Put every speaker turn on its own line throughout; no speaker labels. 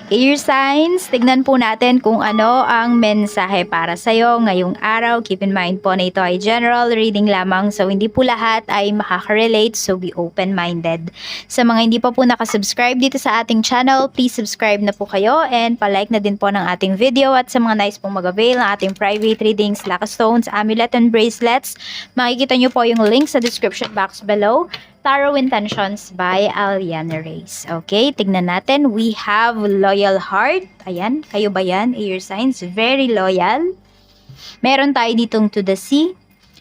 Air signs, tignan po natin kung ano ang mensahe para sa'yo ngayong araw. Keep in mind po na ito ay general reading lamang, so hindi po lahat ay makaka-relate, so be open-minded. Sa mga hindi pa po nakasubscribe dito sa ating channel, please subscribe na po kayo and palike na din po ng ating video. At sa mga nice pong mag-avail ng ating private readings, Laka Stones, Amulet and Bracelets, makikita nyo po yung link sa description box below. Tarot Intentions by Aliana Reyes. Okay, tignan natin. We have loyal heart. Ayan, kayo ba yan? Air signs, very loyal. Meron tayo ditong to the sea.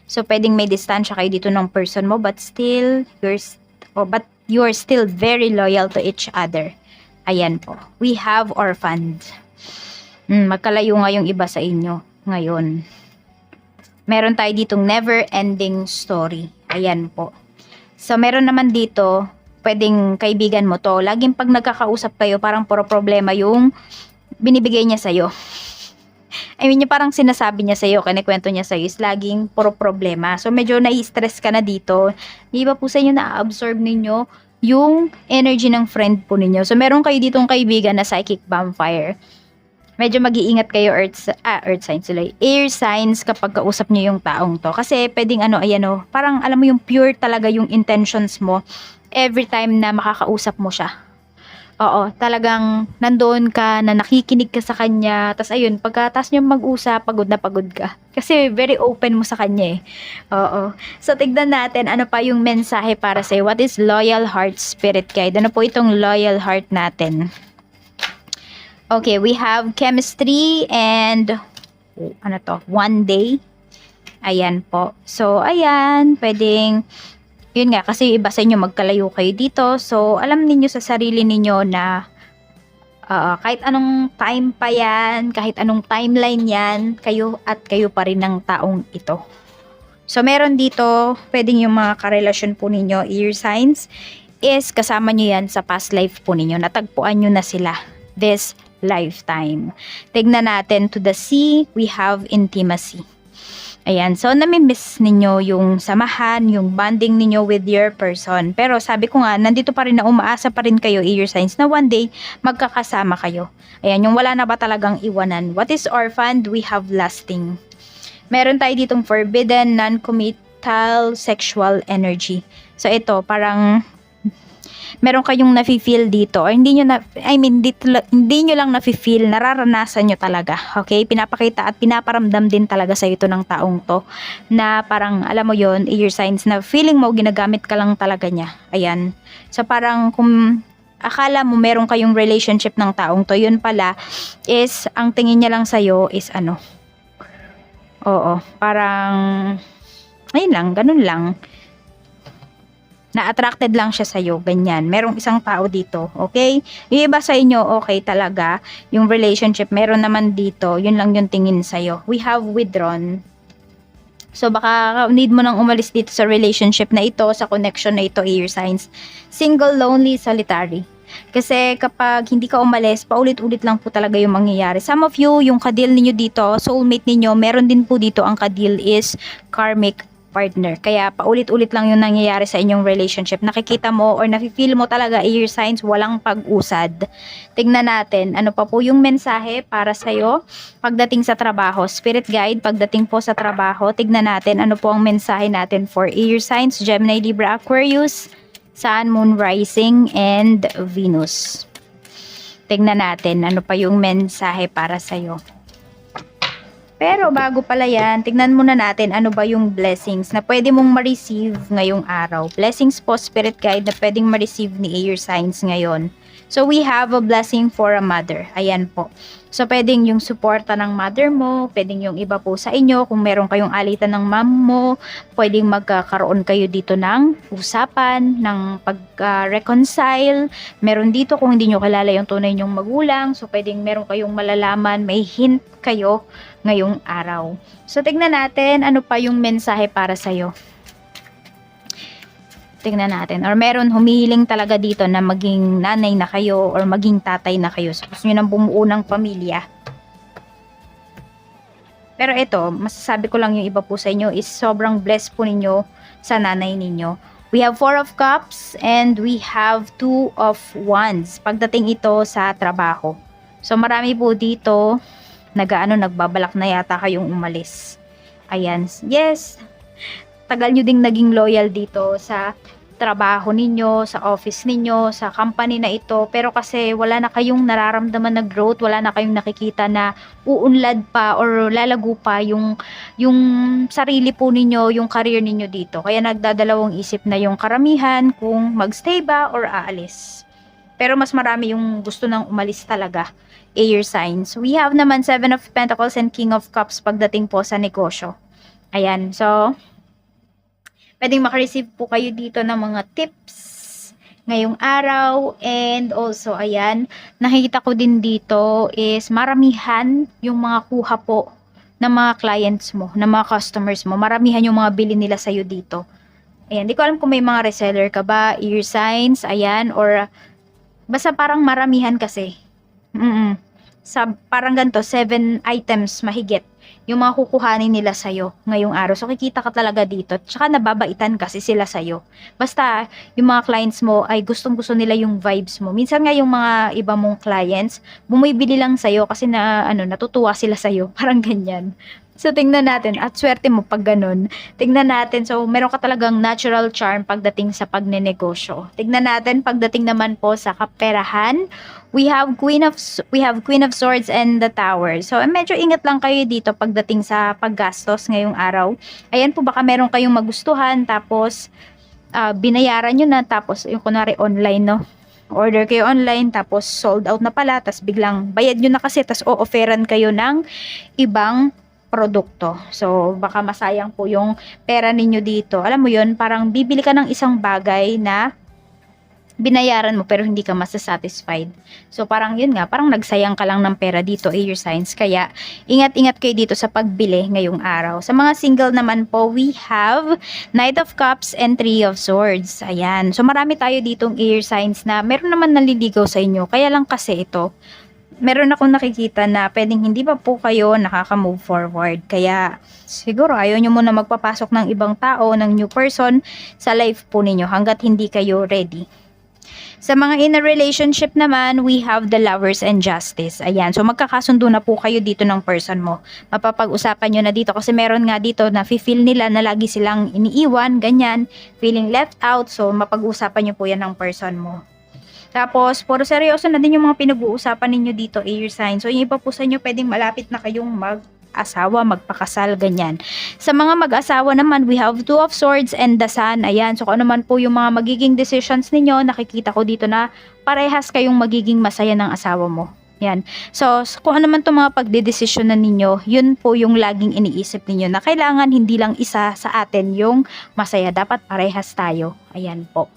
So, pwedeng may distansya kayo dito ng person mo, but still, you're still very loyal to each other. Ayan po. We have orphaned. Magkalayo nga yung iba sa inyo ngayon. Meron tayo ditong never-ending story. Ayan po. So, meron naman dito, pwedeng kaibigan mo to. Laging pag nagkakausap kayo, parang puro problema yung binibigay niya sa'yo. I mean, yung parang sinasabi niya sa'yo, kinikwento niya sa'yo, is laging puro problema. So, medyo nai-stress ka na dito. Di ba po sa inyo na-absorb ninyo yung energy ng friend po ninyo. So, meron kayo ditong kaibigan na psychic vampire. Medyo mag-iingat kayo earth signs sila. Air signs kapag kausap niyo yung taong to. Kasi pwedeng parang alam mo yung pure talaga yung intentions mo every time na makakausap mo siya. Oo, talagang nandoon ka na nakikinig ka sa kanya. Tapos ayun, pagkatas niyo mag-usap, pagod na pagod ka. Kasi very open mo sa kanya eh. Oo. So tignan natin ano pa yung mensahe para sa'yo. What is loyal heart spirit guide? Ano po itong loyal heart natin? Okay, we have chemistry and one day. Ayan po. So, ayan, pwedeng, yun nga, kasi iba sa inyo magkalayo kayo dito. So, alam niyo sa sarili niyo na kahit anong time pa yan, kahit anong timeline yan, kayo pa rin ng taong ito. So, meron dito, pwedeng yung mga karelasyon po ninyo, air signs, is kasama nyo yan sa past life po ninyo. Natagpuan nyo na sila this lifetime. Tignan natin, to the sea, we have intimacy. Ayan, so nami-miss ninyo yung samahan, yung bonding ninyo with your person. Pero sabi ko nga, nandito pa rin na umaasa pa rin kayo, air signs, na one day, magkakasama kayo. Ayan, yung wala na ba talagang iwanan. What is orphaned? We have lasting. Meron tayo ditong forbidden, non-committal, sexual energy. So ito, parang meron kayong nafe-feel dito or hindi nyo lang nafe-feel, nararanasan nyo talaga. Okay? Pinapakita at pinaparamdam din talaga sa ito ng taong to na parang alam mo yon, air signs, na feeling mo ginagamit ka lang talaga niya. Ayan. So parang kung akala mo meron kayong relationship ng taong to, yun pala is ang tingin niya lang sa'yo is parang ayun lang, ganun lang. Na-attracted lang siya sa'yo, ganyan. Merong isang tao dito, okay? Yung iba sa inyo, okay talaga. Yung relationship, meron naman dito, yun lang yung tingin sa'yo. We have withdrawn. So, baka need mo nang umalis dito sa relationship na ito, sa connection na ito, air signs. Single, lonely, solitary. Kasi kapag hindi ka umalis, paulit-ulit lang po talaga yung mangyayari. Some of you, yung kadil ninyo dito, soulmate ninyo, meron din po dito ang kadil is karmic partner. Kaya paulit-ulit lang yung nangyayari sa inyong relationship. Nakikita mo or nafe-feel mo talaga air signs, walang pag-usad. Tignan natin, ano pa po yung mensahe para sa'yo pagdating sa trabaho. Spirit guide, pagdating po sa trabaho, tignan natin ano po ang mensahe natin for air signs, Gemini, Libra, Aquarius, Sun, Moon, Rising, and Venus. Tignan natin ano pa yung mensahe para sa'yo. Pero bago pala yan, tignan muna natin ano ba yung blessings na pwede mong ma-receive ngayong araw. Blessings po, spirit guide, na pwedeng ma-receive ni air signs ngayon. So we have a blessing for a mother. Ayan po. So pwedeng yung suporta ng mother mo, pwedeng yung iba po sa inyo, kung meron kayong alitan ng mom mo, pwedeng magkakaroon kayo dito ng usapan, ng pag-reconcile. Meron dito kung hindi nyo kilala yung tunay nyong magulang, so pwedeng meron kayong malalaman, may hint kayo ngayong araw. So tignan natin ano pa yung mensahe para sa'yo. Tingnan natin. Or meron humihiling talaga dito na maging nanay na kayo or maging tatay na kayo. So, gusto nyo nang bumuo ng pamilya. Pero ito, masasabi ko lang yung iba po sa inyo is sobrang blessed po ninyo sa nanay ninyo. We have 4 of Cups and we have 2 of Wands. Pagdating ito sa trabaho. So, marami po dito, nagbabalak na yata kayong umalis. Ayan. Yes, tagal nyo ding naging loyal dito sa trabaho ninyo, sa office ninyo, sa company na ito. Pero kasi wala na kayong nararamdaman na growth, wala na kayong nakikita na uunlad pa or lalago pa yung sarili po ninyo, yung career ninyo dito. Kaya nagdadalawang isip na yung karamihan kung magstay ba or aalis. Pero mas marami yung gusto nang umalis talaga. Air signs. We have naman 7 of Pentacles and King of Cups pagdating po sa negosyo. Ayan. So, pwedeng makareceive po kayo dito ng mga tips ngayong araw. And also, ayan, nakikita ko din dito is maramihan yung mga kuha po ng mga clients mo, ng mga customers mo. Maramihan yung mga bili nila sa'yo dito. Ayan, di ko alam kung may mga reseller ka ba, ear signs, ayan, or basta parang maramihan kasi. Sa parang ganito, 7 items mahigit yung mga kukuhanin nila sa'yo ngayong araw. So, kikita ka talaga dito. Tsaka nababaitan kasi sila sa'yo. Basta, yung mga clients mo ay gustong-gusto nila yung vibes mo. Minsan nga yung mga iba mong clients, bumibili lang sa'yo kasi natutuwa sila sa'yo. Parang ganyan. So, tingnan natin. At swerte mo pag ganun. Tingnan natin. So, meron ka talagang natural charm pagdating sa pagnenegosyo. Tingnan natin pagdating naman po sa kaperahan. We have Queen of Swords and the Tower. So, medyo ingat lang kayo dito pagdating sa paggastos ngayong araw. Ayan po, baka meron kayong magustuhan tapos binayaran nyo na tapos yung kunwari online, no? Order kayo online tapos sold out na pala tapos biglang bayad nyo na kasi tapos o-offeran kayo ng ibang produkto. So, baka masayang po yung pera ninyo dito. Alam mo yun, parang bibili ka ng isang bagay na binayaran mo pero hindi ka masasatisfied. So, parang yun nga, parang nagsayang ka lang ng pera dito, air signs. Kaya, ingat-ingat kayo dito sa pagbili ngayong araw. Sa mga single naman po, we have Knight of Cups and Three of Swords. Ayan. So, marami tayo ditong air signs na meron naman naliligaw sa inyo. Kaya lang kasi ito, meron akong nakikita na pwedeng hindi pa po kayo nakaka-move forward. Kaya siguro ayaw nyo muna magpapasok ng ibang tao, ng new person sa life po ninyo hanggat hindi kayo ready. Sa mga in a relationship naman, we have the Lovers and Justice. Ayan, so magkakasundo na po kayo dito ng person mo. Mapapag-usapan nyo na dito kasi meron nga dito na feel nila na lagi silang iniiwan, ganyan, feeling left out. So mapag-usapan nyo po yan ng person mo. Tapos, puro seryoso na din yung mga pinag-uusapan ninyo dito, air sign. So, yung iba po sa inyo, pwedeng malapit na kayong mag-asawa, magpakasal, ganyan. Sa mga mag-asawa naman, we have Two of Swords and the Sun. Ayan, so kung ano man po yung mga magiging decisions ninyo, nakikita ko dito na parehas kayong magiging masaya ng asawa mo. Yan. So, kung ano man itong mga pagdedesisyon na ninyo, yun po yung laging iniisip ninyo na kailangan hindi lang isa sa atin yung masaya. Dapat parehas tayo. Ayan po.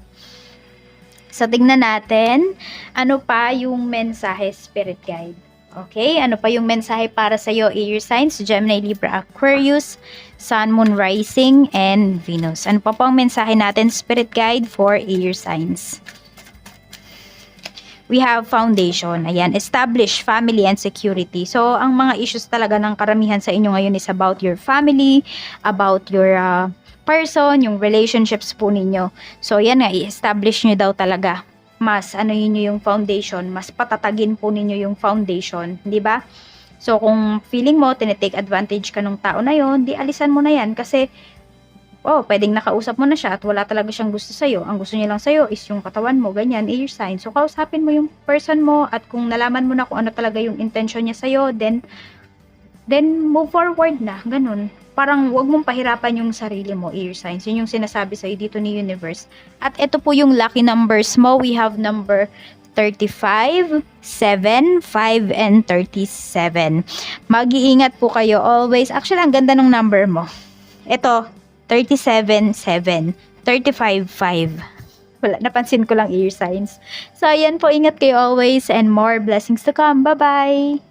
So, tignan natin, ano pa yung mensahe Spirit Guide. Okay, ano pa yung mensahe para sa iyo, air signs, Gemini, Libra, Aquarius, Sun, Moon, Rising, and Venus. Ano pa ang mensahe natin, Spirit Guide, for air signs? We have foundation. Ayan, establish family and security. So, ang mga issues talaga ng karamihan sa inyo ngayon is about your family, about your person, yung relationships po ninyo. So, yan nga, i-establish nyo daw talaga. Mas, yun yung foundation, mas patatagin po ninyo yung foundation, di ba? So, kung feeling mo, tinitake advantage ka ng tao na yon, di alisan mo na yan kasi, pwedeng nakausap mo na siya at wala talaga siyang gusto sa'yo. Ang gusto niya lang sa'yo is yung katawan mo, ganyan, air sign. So, kausapin mo yung person mo at kung nalaman mo na kung ano talaga yung intention niya sa'yo, then move forward na, ganun. Parang wag mong pahirapan yung sarili mo, air signs. Yun yung sinasabi sa'yo dito ni Universe. At ito po yung lucky numbers mo. We have number 35, 7, 5, and 37. Mag-iingat po kayo always. Actually, ang ganda ng number mo. Ito, 37, 7, 35, 5. Wala, napansin ko lang air signs. So, ayan po, ingat kayo always and more blessings to come. Bye-bye!